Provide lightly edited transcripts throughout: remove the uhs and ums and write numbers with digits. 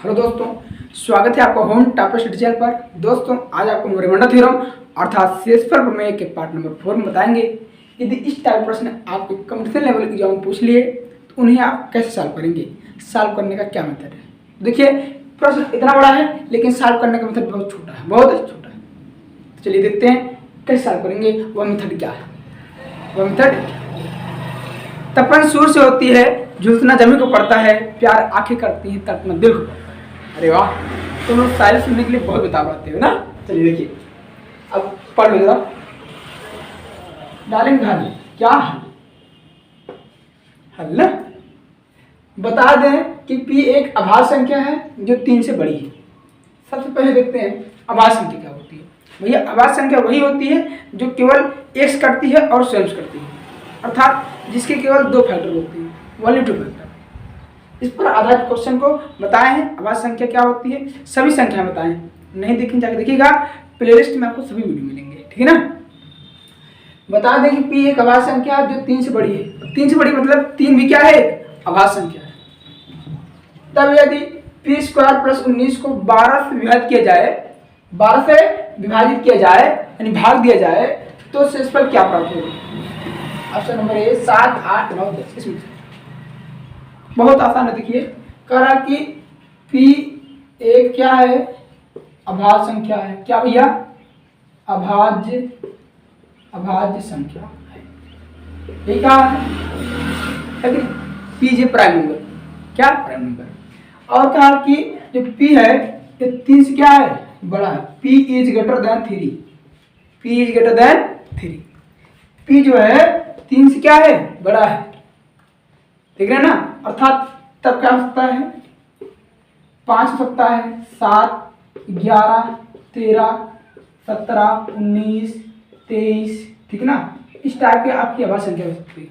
Hello दोस्तों, स्वागत है आपका होम टॉपर स्टडी चैनल पर। दोस्तों, आज आपको रिमाइंडर थ्योरम अर्थात शेषफल प्रमेय के पार्ट नंबर 4 में बताएंगे। यदि इस टाइप प्रश्न आपके कंपटीशन लेवल एग्जाम में पूछ लिए तो उन्हें आप कैसे सॉल्व करेंगे, सॉल्व करने का क्या मेथड है। देखिए, प्रश्न इतना बड़ा है लेकिन सॉल्व करने का मेथड बहुत छोटा है, बहुत छोटा है। तो चलिए देखते हैं कैसे सॉल्व करेंगे। वह मेथड क्या है, वह मेथड तपन सूर से होती है, झुलसना जमी को पड़ता है, प्यार आंखें करती हैं, तड़पना दिल को। अरे वाह, तुम लोग शायरी सुनने के लिए बहुत बेताब आते हो ना। चलिए देखिए, अब पढ़ लो जरा। डालेंगे हल, क्या हल ना बता दें कि P एक अभाज्य संख्या है जो 3 से बड़ी है। सबसे पहले देखते हैं अभाज्य संख्या क्या होती है। भैया, अभाज्य संख्या वही होती है जो केवल x करती है और स्वयं करती है, अर्थात जिसके केवल 2 फैक्टर होते हैं, ओनली 2 फैक्टर। इस पर आधारित क्वेश्चन को बताए हैं। अभाज्य संख्या क्या होती है, सभी संख्या बताएं। नहीं देखें जाके देखिएगा, प्लेलिस्ट में आपको सभी वीडियो मिलेंगे, ठीक है ना। बता दें कि P एक अभाज्य संख्या जो 3 से बड़ी है। 3 से बड़ी मतलब 3 भी क्या है, अभाज्य संख्या है। तब यदि P स्क्वायर प्लस 19 को 12 से विभाजित किया जाए, 12 से विभाजित किया जाए यानी भाग दिया जाए, तो शेषफल क्या प्राप्त होगा। Option number A 7, 8, 9, 10। इसमें बहुत आसान है। देखिए, कह रहा कि P एक क्या है, अभाज्य संख्या है। क्या भैया, अभाज्य संख्या है। ये क्या है कि P जो प्राइम नंबर, क्या प्राइम नंबर। और कहा कि जो P है ये 3 से क्या है, बड़ा है। P is greater than 3, P is greater than 3। P जो है 3 से क्या है, बड़ा है। देख रहे हैं ना, अर्थात तब क्या हो सकता है, 5 हो सकता है, 7, 11, 13, 17, 19, 23, ठीक है ना। इस टाइप के आपकी अभाज्य संख्या हो सकती है।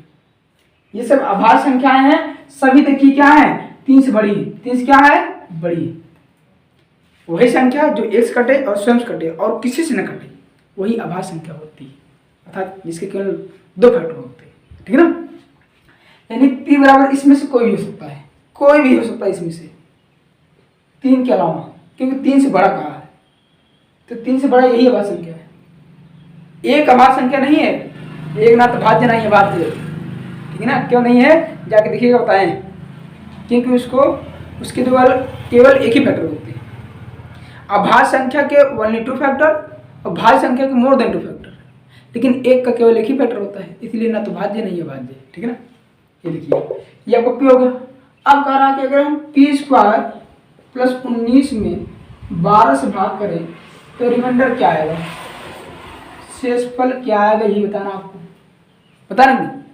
ये सब अभाज्य संख्याएं हैं। सभी देखिए क्या है, 3 से बड़ी है। 3 से क्या है, बड़ी है। वही संख्या जो x कटे और स्वयं कटे और किसी से न कटे, वही अभाज्य संख्या होती है, अर्थात जिसके केवल 2 फैक्टर होते हैं, ठीक है ना। यानी P बराबर इसमें से कोई भी हो सकता है, कोई भी हो सकता है इसमें से, 3 के अलावा, क्योंकि 3 से बड़ा कहा है। तो 3 से बड़ा यही अभाज्य संख्या है। एक अभाज्य संख्या नहीं है, एक ना तो भाज्य नहीं है भाज्य, ठीक है ना। क्यों नहीं है, जाके देखिएगा, बताएं। क्योंकि उसके केवल एक ही फैक्टर होते हैं। अभाज्य संख्या के ओनली 2 फैक्टर और भाज्य संख्या के मोर देन 2 फैक्टर, लेकिन एक का केवल एक ही फैक्टर होता है, इसलिए ना तो भाज्य नहीं है भाज्य, ठीक है ना। ये देखिए, ये आपको P हो गया। अब कह रहा है कि अगर हम P स्क्वायर प्लस 19 में 12 से भाग करें तो रिमाइंडर क्या आएगा, शेषफल क्या आएगा, यही बताना आपको। बता रहे हैं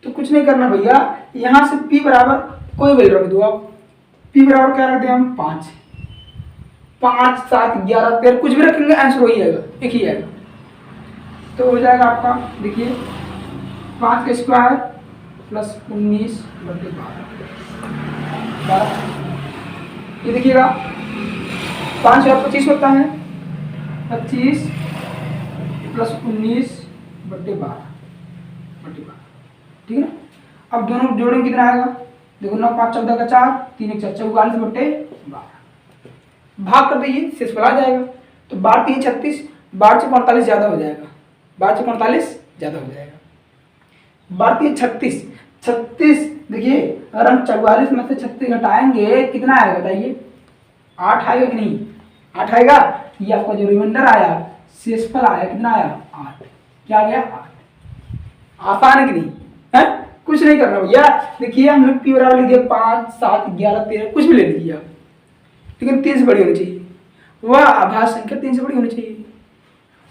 तो कुछ नहीं करना भैया, यहाँ से P बराबर कोई वैल्यू रख दो आप। P बराबर क्या रखते हैं हम, 5, 7, 11, 13, कुछ भी रखेंगे आंसर वही आएगा, एक ही आएगा। तो हो जाएगा आपका, देखिए 5 का स्क्वायर प्लस 19 बटे 12। ये देखिएगा 5 और 25 होता है, 25 प्लस 19 बटे 12, ठीक है ना। अब दोनों जोड़ेंगे कितना आएगा, देखो 9, 5, 14 का 4, 3, 1, 4, 44 बटे 12। भाग कर दीजिए, शेषफल आ जाएगा। तो 12, 3, 36, 12 से 45 ज्यादा हो जाएगा, 12 से 45 ज्यादा हो जाएगा। 12, 3, 36, 36। देखिए, अगर हम 44 में से 36 घटाएंगे कितना आएगा बताइए, 8 आएगा कि नहीं, 8 आएगा। ये आपका जो रिमाइंडर आया, शेषफल आया, कितना आया, 8। क्या गया, 8। आसान है कि नहीं है, कुछ नहीं करना भैया। देखिए, हमने P बराबर लिख दिया 5, 7, 11, 13, कुछ भी ले लीजिए आप, लेकिन 3 से बड़ी होनी चाहिए। वह अभाज्य संख्या 3 से बड़ी होनी चाहिए।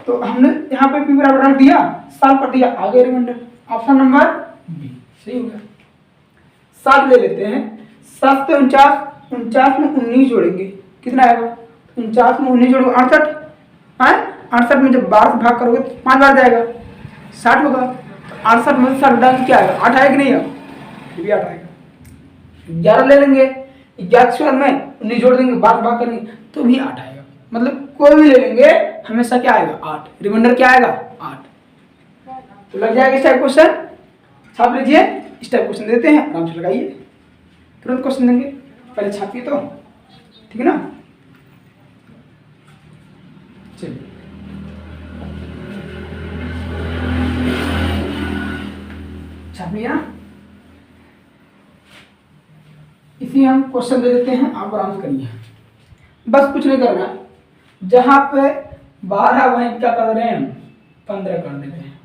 तो हमने यहाँ पे P बराबर रख दिया, सॉल्व कर दिया, आगे रिमाइंडर। ऑप्शन नंबर बी सही हो गया। 7 ले लेते हैं, 7 से 49 में 19 जोड़ेंगे, कितना आएगा, 49 में 19 जोड़ेंगे 68 है। 68 में जब 12 से भाग करोगे तो 5 बार जाएगा, 60 होगा। 68 में 60 डाल क्या आएगा, 8 आएगा कि नहीं, फिर भी 8 आएगा। 11 ले लेंगे, 11 में 19 जोड़ देंगे, 12 भाग करेंगे तो भी 8 आएगा। मतलब कोई भी ले लेंगे हमेशा क्या आएगा, 8। रिमाइंडर क्या आएगा, 8। तो लग जाएगा इस टाइप क्वेश्चन, छाप लीजिए। इस टाइप क्वेश्चन देते हैं, आराम से लगाइए, तुरंत क्वेश्चन देंगे। पहले छापिए तो ठीक है ना। चलिए छाप लिया। इसी हम क्वेश्चन दे देते हैं, आप आराम से करिए, बस कुछ नहीं करना। जहां पे 12 वहीं क्या कर रहे हैं, 15 कर दे रहे हैं,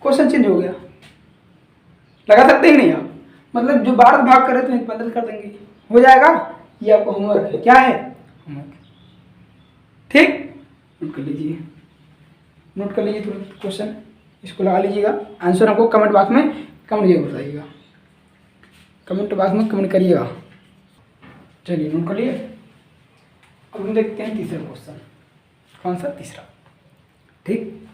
क्वेश्चन चेंज हो गया। लगा सकते ही नहीं आप, मतलब जो 12 भाग कर रहे थे वहीं 15 कर देंगे, हो जाएगा। ये आपको होमवर्क है, क्या है होमवर्क, ठीक। नोट कर लीजिए, नोट कर लीजिए तुरंत क्वेश्चन, इसको लगा लीजिएगा। आंसर हमको कमेंट बॉक्स में कमेंट जरूर बताइएगा, कमेंट बॉक्स में कमेंट करिएगा। चलिए नोट कर लिए। अब हम देखते हैं तीसरा क्वेश्चन। कौन सा, तीसरा, ठीक।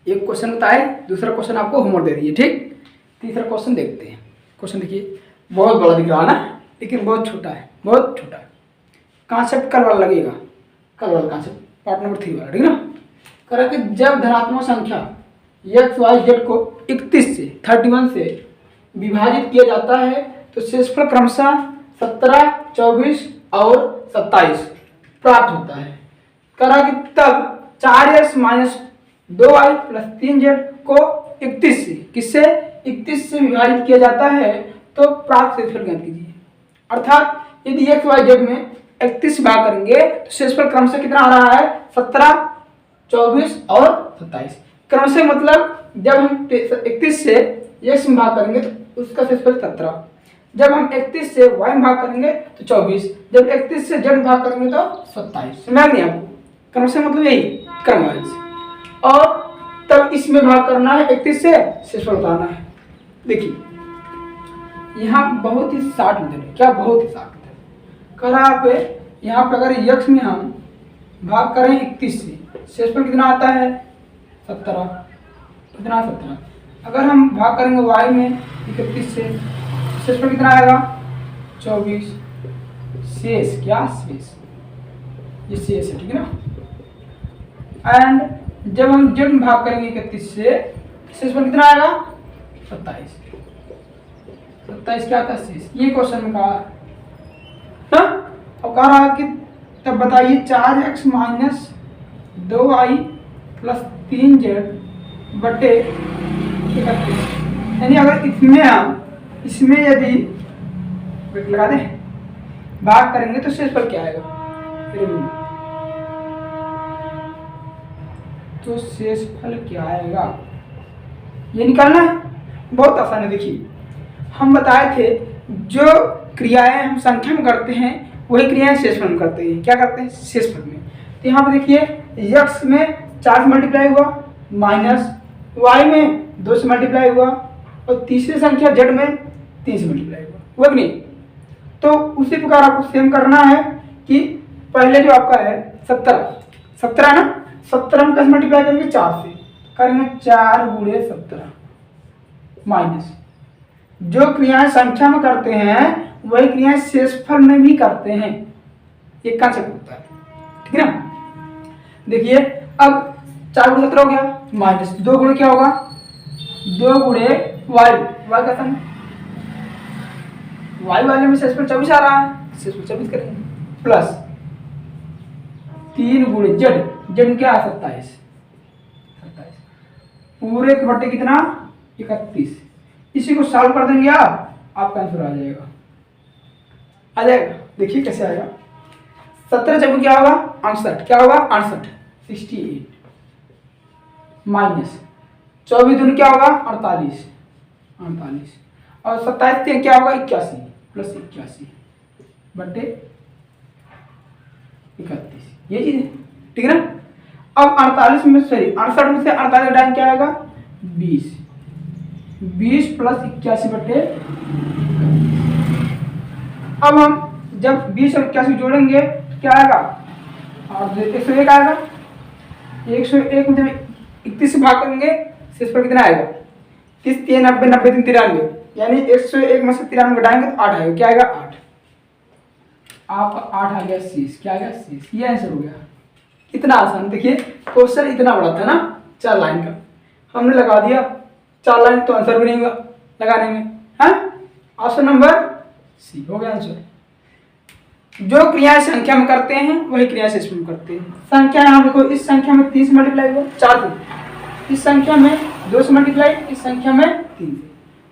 एक क्वेश्चन बताए, दूसरा क्वेश्चन आपको होमवर्क दे दिए, ठीक। तीसरा क्वेश्चन देखते हैं। क्वेश्चन देखिए, बहुत बड़ा दिख रहा है ना, लेकिन बहुत छोटा है, बहुत छोटा है। कॉन्सेप्ट कल वाला लगेगा, कल वाला कॉन्सेप्ट पार्ट नंबर 3 वाला, ठीक ना। कह कि जब धनात्मक संख्या एक्स वाई जेड को 31 से 31 से विभाजित किया जाता है तो शेषफल क्रमशः 17, 24 और 27 प्राप्त होता है। करा कि तब 4x minus 2y plus 3z को 31 से, किससे 31 से विभाजित किया जाता है तो प्राप्त शेषफल ज्ञात कीजिए। अर्थात यदि एक्स वाई जेड में 31 भाग करेंगे तो शेषफल क्रमशः कितना आ रहा है, 17, 24 और 27। क्रमशः मतलब जब हम 31 से x में भाग करेंगे तो उसका शेषफल 17, जब हम 31 से y में भाग करेंगे तो 24, जब 31 से z में भाग करेंगे तो 27। समझ नहीं आपको, क्रमशः मतलब यही क्रमवाइज। और तब इसमें भाग करना है 31 से, शेषफल बताना है। देखिए यहाँ बहुत ही शार्ट मेथड है, क्या बहुत ही शार्ट मेथड कर रहा पे। यहाँ पे अगर x में हम भाग करें 31 से, शेषफल कितना आता है 17, कितना 17। अगर हम भाग करेंगे y में 31 से, शेषफल कितना आएगा 24। शेष क्या, शेष ये शेष है, ठीक है ना। एंड जब हम जेड में भाग करेंगे 31 से, शेषफल कितना आएगा 27। 27 क्या था, शेष। ये क्वेश्चन में कहा ना। अब कह रहा कि तब बताइए 4x minus 2y plus 3z बटे 31, यानी अगर इसमें यदि लगा दे भाग करेंगे तो शेषफल क्या आएगा, तो शेषफल क्या आएगा ये निकालना है। बहुत आसान है। देखिए हम बताए थे जो क्रियाएं हम संख्या में करते हैं वही क्रियाएं शेषफल में करते हैं। क्या करते हैं, शेषफल में। तो यहाँ पे देखिए x में 4 से मल्टीप्लाई हुआ, माइनस y में 2 से मल्टीप्लाई हुआ, और तीसरी संख्या z में 3 से मल्टीप्लाई हुआ कि नहीं। तो उसी प्रकार आपको सेम करना है कि पहले जो आपका है 17 ना, 17 में कैसे मल्टीप्लाई करेंगे, 4 से करेंगे, 4 गुणे 17 माइनस जो क्रियाएं संख्या में करते हैं वही क्रियाएं शेषफल में भी करते हैं। ये कंसेप्ट होता है, ठीक है ना। देखिए अब 4 गुणे 17 हो गया, माइनस 2 गुणे क्या होगा, 2 गुणे वाई का सम, वाई वाले में शेषफल 24 आ रहा है, शेषफल 24 करेंगे, प्लस 3 गुणे जेड क्या है 27 पूरे के बटे कितना 31। इसी को सॉल्व कर देंगे आपका आंसर आ जाएगा। देखिए कैसे आएगा। 17 जब क्या होगा 68, क्या होगा 68 68 माइनस 24 दूनी क्या होगा 48 और 27 क्या होगा 81 प्लस 81 बटे 31। ये चीज है, ठीक है ना। अब 68 में से 48 घटाएंगे क्या आएगा 20 प्लस 81 बटे। अब हम जब 20 और 81 जोड़ेंगे क्या आएगा, और 101 आएगा। 101 में जब 31 से भाग करेंगे शेषफल कितना आएगा 30 3 90 90 3 93, यानी 101 में से 93 घटाएंगे तो 8 आएगा। क्या आएगा 8, आपका 8 आ गया शेष। क्या आ गया शेष, ये आंसर हो गया। इतना आसान। देखिए क्वेश्चन इतना बड़ा था ना, 4 लाइन का, हमने लगा दिया 4 लाइन, तो आंसर भी नहीं हुआ लगाने में है। ऑप्शन नंबर सी हो गया आंसर। जो क्रियाएं संख्या में करते हैं वही क्रिया शेष में करते हैं। संख्या यहाँ देखो, इस संख्या में 30 मल्टीप्लाई हुआ 4 से, इस संख्या में 2 से मल्टीप्लाई, इस संख्या में 3 से,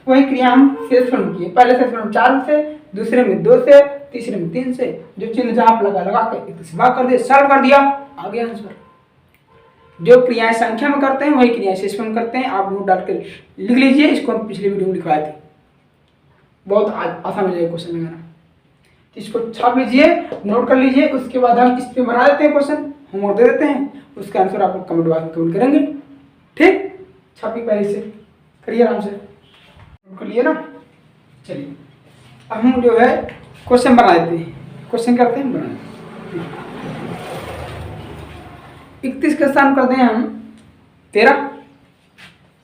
तो वही क्रिया हम शेषफल में किए। पहले शेषफल में 4 से, दूसरे में 2 से, तीसरे में 3 से, जो चिन्ह जहाँ लगा कर एक से भाग कर दिया, सरल कर दिया, आ गया आंसर। जो क्रियाएं संख्या में करते हैं वही क्रियाएं शेषफल में करते हैं। आप नोट डाल कर लिख लीजिए, इसको हम पिछले वीडियो में लिखवाए थे, बहुत आसान हो जाएगा क्वेश्चन लगाना। इसको छाप लीजिए, नोट कर लीजिए, उसके बाद हम इस पे बना देते हैं क्वेश्चन, होमवर्क दे देते हैं, उसका आंसर आप लोग कमेंट बॉक्स में कमेंट करेंगे। ठीक, छापी पहले से करिए आराम से, नोट कर लिए ना। चलिए अब हम जो है क्वेश्चन बना देते हैं, क्वेश्चन करते हैं बना। 31 का स्थान कर दें हम 13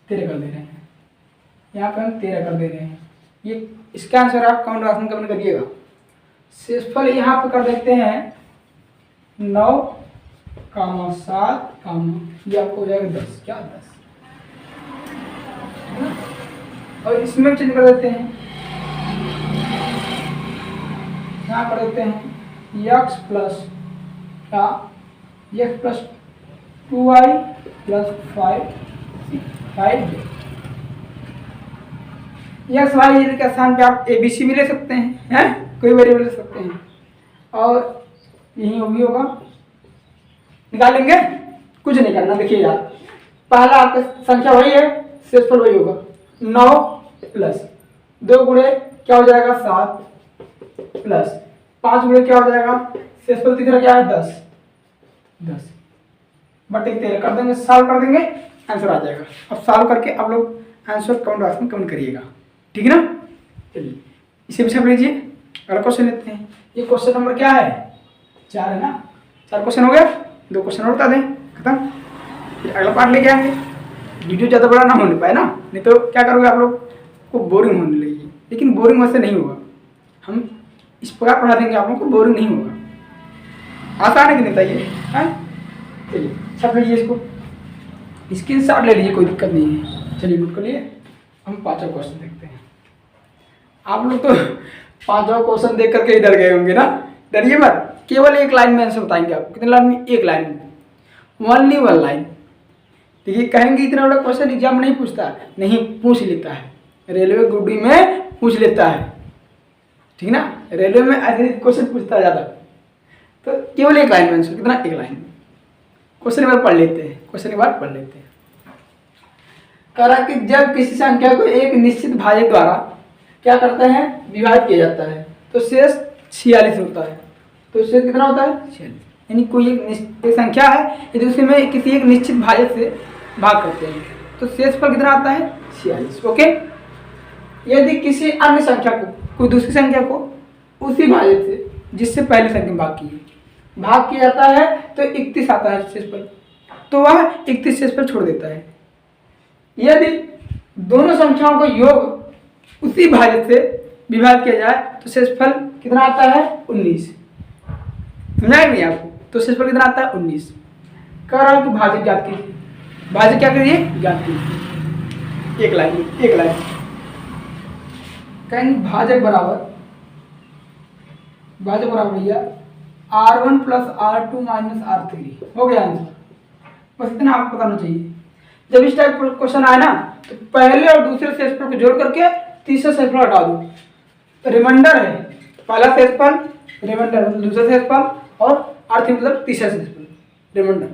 कर दे रहे हैं, यहाँ पे हम 13 कर दे रहे हैं। ये इसका आंसर आप कमेंट बॉक्स में कमेंट करिएगा। शेषफल यहाँ पे कर देते हैं 9, 7, ये आपको हो जाएगा 10, क्या 10, और इसमें चेंज कर देते हैं, यहाँ कर देते हैं x प्लस क्या, x plus 2y plus 5 x y के स्थान पे आप ABC भी ले सकते हैं, कोई वेरिएबल ले सकते हैं, और यही भी होगा, निकालेंगे, कुछ नहीं करना। देखिए यार, पहला आपका संख्या वही है, शेषफल वही होगा, 9 प्लस 2 गुणे क्या हो जाएगा 7 प्लस 5 गुणे क्या हो जाएगा, शेषफल तीसरा क्या है 10 बटे 13 कर देंगे, सॉल्व कर देंगे, आंसर आ जाएगा। अब सॉल्व करके आप लोग आंसर कमेंट बॉक्स में कमेंट करिएगा, ठीक है ना। चलिए इसे भी छाप लीजिए, अगला क्वेश्चन लेते हैं। ये क्वेश्चन नंबर क्या है, 4 है ना, 4 क्वेश्चन हो गया, 2 क्वेश्चन और बता दें, खत्म। फिर अगला पार्ट लेके आएंगे, वीडियो ज़्यादा बड़ा ना होने पाए ना, नहीं तो क्या करोगे आप लोग को बोरिंग होने लगेगी, लेकिन बोरिंग वैसे नहीं होगा, हम इस प्रकार पढ़ा देंगे आप लोगों को, बोरिंग नहीं होगा, आसान है कि नहीं बताइए, है। चलिए छाप लीजिए, इसको स्क्रीनशॉट ले लीजिए, कोई दिक्कत नहीं है। चलिए नोट कर लिए, हम 5वां क्वेश्चन देखते हैं। आप लोग तो 5वां क्वेश्चन देख करके इधर गए होंगे ना, डरिए मत, केवल एक लाइन में आंसर बताएंगे आपको। कितने लाइन में, एक लाइन में, ओनली 1 लाइन। देखिए कहेंगे इतना बड़ा क्वेश्चन एग्जाम नहीं पूछता, नहीं पूछ लेता है, रेलवे ग्रुप डी में पूछ लेता है, ठीक ना, रेलवे में ऐसे क्वेश्चन पूछता है ज़्यादा। तो केवल एक लाइन में आंसर, कितना, एक लाइन में। क्वेश्चन एक बार पढ़ लेते हैं, क्वेश्चन एक बार पढ़ लेते हैं। कह रहा कि जब किसी संख्या को एक निश्चित भाजक द्वारा क्या करते हैं, विभाजित किया जाता है, तो शेष 46 होता है। तो शेष कितना होता है, 46। यानी कोई एक संख्या है, यदि उसे में किसी एक निश्चित भाजक से भाग करते हैं तो शेषफल कितना आता है, 46। ओके, यदि किसी अन्य संख्या को, कोई दूसरी संख्या को उसी भाजक से जिससे पहले संख्या भाग की है, भाग किया जाता है तो 31 आता है शेषफल, तो वह 31 शेषफल छोड़ देता है। यदि दोनों संख्याओं को योग उसी भाजक से विभाजित किया जाए तो शेषफल कितना आता है, 19। समझाया नहीं आपको, तो शेषफल कितना आता है, 19। कह रहा हूं कि भाजक ज्ञात कीजिए, भाजक क्या करिए, ज्ञात कीजिए, एक लाइन में, एक लाइन कहेंगे भाजक बराबर भैया R1 plus R2 minus R3, हो गया आंसर। बस इतना आपको बताना चाहिए। जब इस टाइप क्वेश्चन आए ना तो पहले और दूसरे शेषफल को जोड़ करके तीसरा शेषफल हटा दो, तो रिमाइंडर है, पहला शेषफल रिमाइंडर मतलब दूसरा शेषफल, और R3 मतलब तीसरा शेषफल, रिमाइंडर।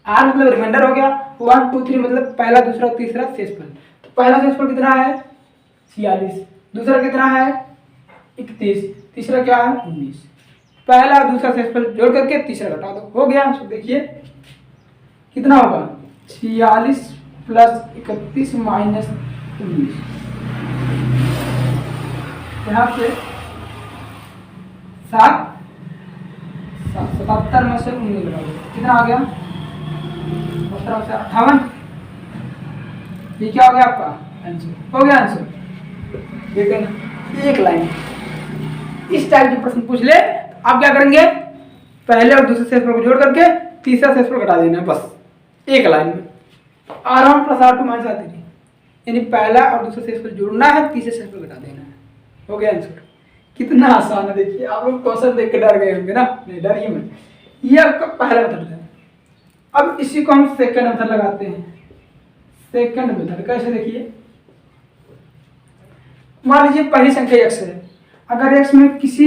R मतलब रिमाइंडर हो गया, 1 2 3 मतलब पहला दूसरा तीसरा शेषफल। तो पहला शेषफल कितना है, 46, दूसरा कितना है, 31, तीसरा क्या है, 19। पहला और दूसरा शेषफल जोड़ करके तीसरा घटा दो, हो गया आंसर। देखिए कितना होगा, 46 प्लस 31 माइनस 19, यहाँ पे 77 में से 19 घटाओ, कितना आ गया, 58। ये क्या हो गया आपका आंसर, हो गया आंसर। देखिए एक लाइन, इस टाइप के प्रश्न पूछ ले, आप क्या करेंगे, पहले और दूसरे शेषफल को जोड़ करके तीसरा शेषफल घटा देना है, बस एक लाइन में। R1 plus R2 minus R3, यानी पहला और दूसरा शेषफल जोड़ना है, तीसरे शेषफल घटा देना है, हो गया आंसर। कितना आसान है। देखिए आप लोग क्वेश्चन देख के डर गए होंगे ना, नहीं डरिए मत, ये आपका पहला मेथड है। अब इसी को हम सेकंड मेथड लगाते हैं। सेकंड मेथड कैसे, देखिए मान लीजिए पहली संख्या x है, अगर x में किसी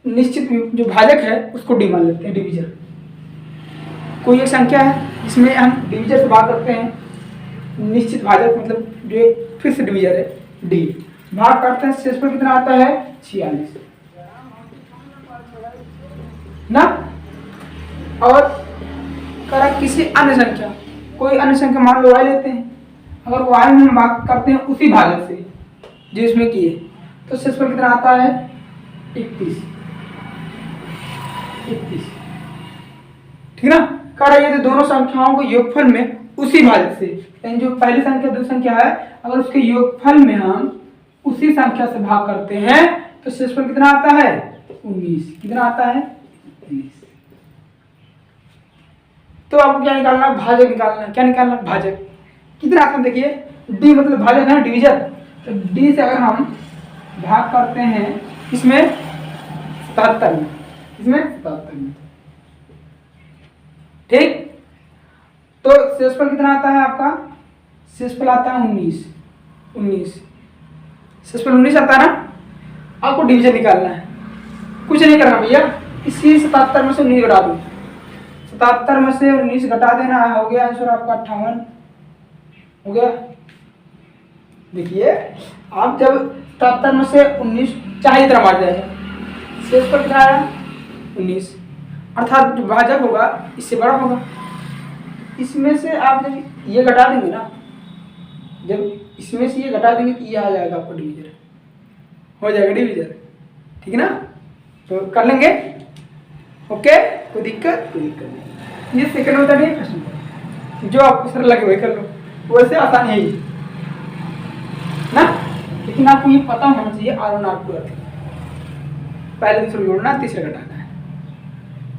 निश्चित जो भाजक है उसको डी मान लेते हैं, डिवीजर। कोई एक संख्या है जिसमें हम डिवीजर से भाग करते हैं, निश्चित भाजक मतलब जो एक फिक्स डिवीजर है डी, भाग करते हैं, शेषफल कितना आता है 46 ना। और करा किसी अन्य संख्या, कोई अन्य संख्या मान लो y लेते हैं, अगर y में हम भाग करते हैं उसी भाजक से जो इसमें किए, तो शेषफल कितना आता है 31। ठीक ना। कर रही है तो दोनों संख्याओं को योगफल में उसी भाजक से, यानी जो पहली संख्या दूसरी संख्या है अगर उसके योगफल में हम उसी संख्या से भाग करते हैं तो शेषफल कितना आता है 19। कितना आता है 19। तो आपको क्या निकालना है, भाजक निकालना है। क्या निकालना है, भाजक। कितना आसान, देखिए डी मतलब भाजक है ना, डिवीजन। तो डी से अगर हम भाग करते हैं इसमें 77 में, इसमें 77 में, ठीक। तो शेषफल कितना आता है आपका, शेषफल आता है 19। शेषफल 19 आता है ना। आपको डिवीजन निकालना है, कुछ नहीं करना भैया, इसी 77 में से 19 घटा दो, 77 में से 19 घटा देना, हो गया आंसर आपका 58 हो गया। देखिए आप जब 77 में से 19 चाहे तरह मार जाएगा, शेषफल कितना आया 19, अर्थात जो भाजक होगा इससे बड़ा होगा। इसमें से आप जब ये घटा देंगे ना, जब इसमें से ये घटा देंगे तो ये आ जाएगा आपको डिवीजर, हो जाएगा डिवीजर, ठीक है ना। तो कर लेंगे, ओके, कोई दिक्कत नहीं। ये सेकंड मेथड है, प्रश्न जो आपको सरल लगे वही कर लो, वैसे आसान है ये ना, लेकिन आपको ये पता होना चाहिए R1 R2 पहले दूसरे जोड़ना, तीसरे घटाना है।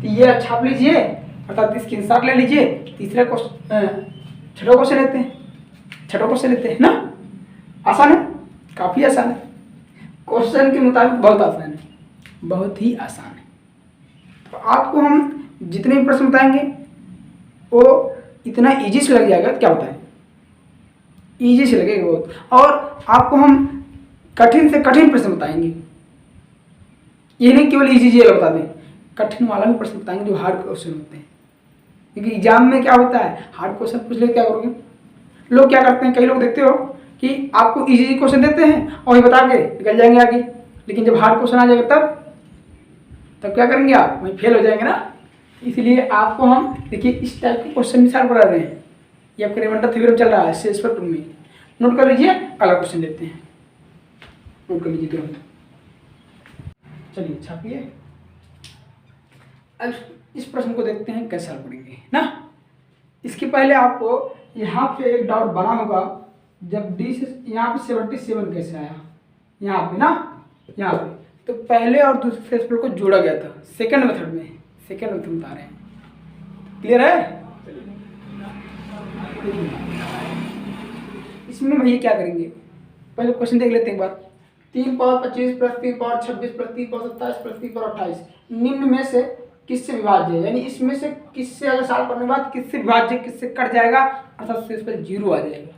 तो ये छाप लीजिए, अर्थात स्क्रीनशॉट ले लीजिए। तीसरा क्वेश्चन, छठा क्वेश्चन लेते हैं ना। आसान है, काफी आसान है, क्वेश्चन के मुताबिक बहुत आसान है, बहुत ही आसान है। तो आपको हम जितने भी प्रश्न बताएंगे वो इतना इजी से लग जाएगा, क्या बताएं, इजी से लगेगा बहुत। और आपको हम कठिन से कठिन प्रश्न बताएंगे, ये नहीं केवल इजी जी बता दें, कठिन वाला भी प्रश्न बताएंगे जो हार्ड क्वेश्चन होते हैं। क्योंकि एग्जाम में क्या होता है, हार्ड क्वेश्चन पूछ ले क्या करोगे। लोग क्या करते हैं, कई लोग देखते हो कि आपको इजी क्वेश्चन देते हैं और ये बता के निकल जाएंगे आगे, लेकिन जब हार्ड क्वेश्चन आ जाएगा तब क्या करेंगे आप, वहीं फेल हो जाएंगे ना। इसलिए आपको हम देखिए इस टाइप के क्वेश्चन भी सॉल्व करा रहे हैं। ये आपका रिमाइंडर थ्योरम चल रहा है शेषफल टू में, नोट कर लीजिए। अगला क्वेश्चन लेते हैं, नोट कर लीजिए तुरंत, चलिए छापिए। अब इस प्रश्न को देखते हैं कैसे हल करेंगे ना। इसके पहले आपको यहाँ पे एक डाउट बना होगा, जब डी से यहाँ पे 77 कैसे आया, यहाँ पे ना, यहाँ पे तो पहले और दूसरे शेषफल को जोड़ा गया था सेकंड मेथड में, सेकंड मेथड बता रहे हैं। क्लियर है। इसमें भैया क्या करेंगे, पहले क्वेश्चन देख लेते हैं एक बार। 3 power 25 plus 3 power 26 plus 3 power 27 plus 3 power 28 निम्न में से किससे विभाज्य है, यानी इसमें से किससे अगर सॉल्व करने के बाद किससे विभाज्य, किससे कट जाएगा, अर्थात शेषफल 0 आ जाएगा।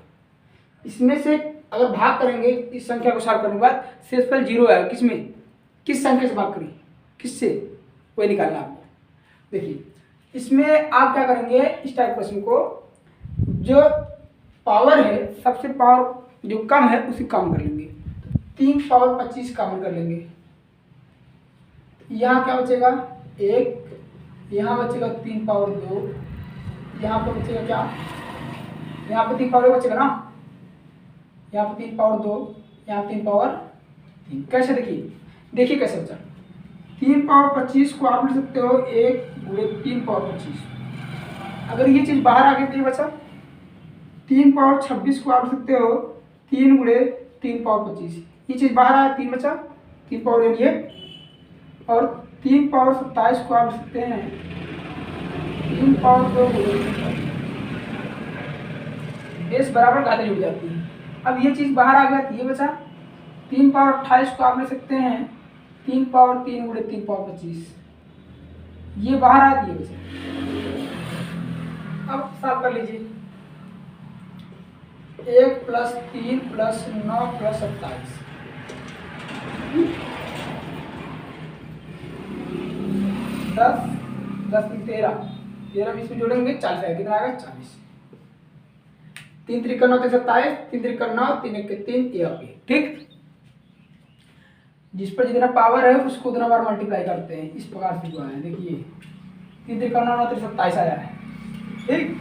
इसमें से अगर भाग करेंगे इस संख्या को सॉल्व करने के बाद शेषफल 0 आएगा, किसमें, किस संख्या से भाग करें, किससे, वही निकालना आपको। देखिए इसमें आप क्या करेंगे, इस टाइप क्वेश्चन को जो पावर है सबसे पावर जो कम है उसी कम कर लेंगे। 3 पावर 25 कॉमन कर लेंगे, यहाँ क्या बचेगा 1, यहाँ बचेगा 3 पावर 2, यहाँ पर बचेगा क्या, यहाँ पर 3 पावर बचेगा ना, यहाँ पर 3 पावर 2, यहाँ 3 पावर 3। कैसे देखिए कैसे बचा। 3 पावर 25 को आप लिख सकते हो 1 गुणे 3 पावर 25। अगर ये चीज़ बाहर आ गई तो ये बचा। 3 पावर 26 को आप लिख सकते हो 3 गुणे 3 पावर 25, ये चीज़ बाहर आया 3 बचा, 3 पावर यानी ये। और 3 पावर 27 को आप लिख सकते हैं 3 पावर 2 बेस बराबर घातें जुड़ जाती है। अब ये चीज़ बाहर आ गया तो ये बचा। 3 पावर 28 को आप ले सकते हैं 3 पावर 3 गुणे 3 पावर 25, ये बाहर आ दिए बचे। अब साफ कर लीजिए, 1 + 3 + 9 + 27, 10 10 × 13, 13 20 में जोड़ेंगे 40 आएगा, कितना आएगा 40। 3 × 3 = 9 = 27, 3 × 3 = 9, 3 × 1 = 3, ये आपके ठीक। जिस पर जितना पावर है उसको उतना बार मल्टीप्लाई करते हैं, इस प्रकार से हुआ है। देखिए 3 × 3 = 9, 9 × 3 = 27 आया है ठीक।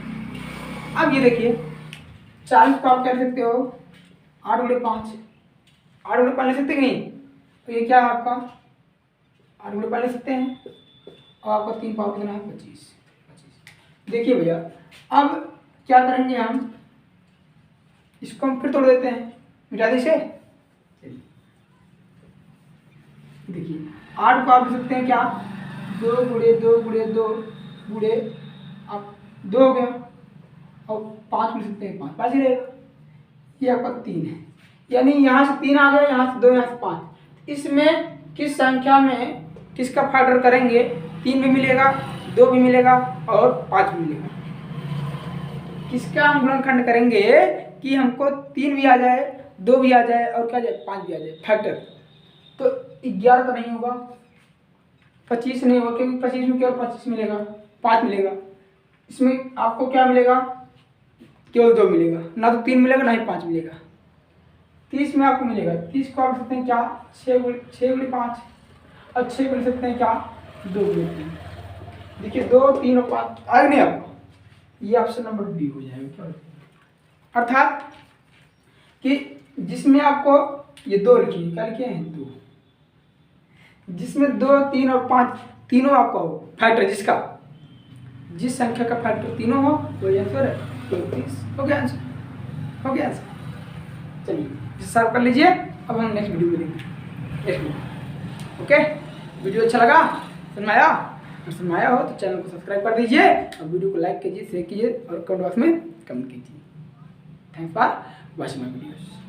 अब ये देखिए 40 को आप क्या लिख सकते हो, 8 × 5, 8 × 5 लिख सकते कि नहीं, तो ये क्या है आपका 8 × 5 लिख सकते हैं, और आपका 3 पावर कितना है 25। देखिए भैया अब क्या करेंगे हम, इसको हम फिर तोड़ देते हैं, मिटा दीजिए। देखिए 8 को आप लिख सकते हैं क्या, 2 × 2 × 2 गुणे आप 2 हो गया, और 5 लिख सकते हैं, 5 5 ही रहेगा, ये आपका 3 है, यानी यहाँ से 3 आ गया, यहाँ से 2, यहाँ से 5। इसमें किस संख्या में किसका फैक्टर करेंगे, 3 भी मिलेगा, 2 भी मिलेगा और 5 भी मिलेगा। किसका हम गुणनखंड करेंगे कि हमको 3 भी आ जाए, 2 भी आ जाए और क्या जाए 5 भी आ जाए फैक्टर, तो 11 तो नहीं होगा, 25 नहीं होगा, क्योंकि 25 में केवल 25 मिलेगा, 5 मिलेगा। इसमें आपको क्या मिलेगा, केवल 2 मिलेगा, ना तो 3 मिलेगा ना ही 5 मिलेगा। 30 में आपको मिलेगा, 30 को आप लिख सकते हैं क्या 6 × 5, और 6 को लिख सकते हैं क्या 2 × 3। देखिए 2, 3 और 5 आएगा नहीं आपको, ये ऑप्शन नंबर बी हो जाएगा। अर्थात कि जिसमें आपको ये 2 लिखिए, क्या लिखे हैं 2, जिसमें 2, 3 और 5 तीनों आपका हो फैक्टर, जिस संख्या का फैक्टर तीनों हो वही आंसर है 34। हो गया आंसर, हो गया आंसर। चलिए सॉल्व कर लीजिए, अब हम नेक्स्ट वीडियो में देखेंगे। ओके, वीडियो अच्छा लगा, समझ में आया? अगर समझ में आया हो तो चैनल को सब्सक्राइब कर दीजिए, और वीडियो को लाइक कीजिए, शेयर कीजिए और कमेंट बॉक्स में कमेंट कीजिए। Thanks for watching my videos.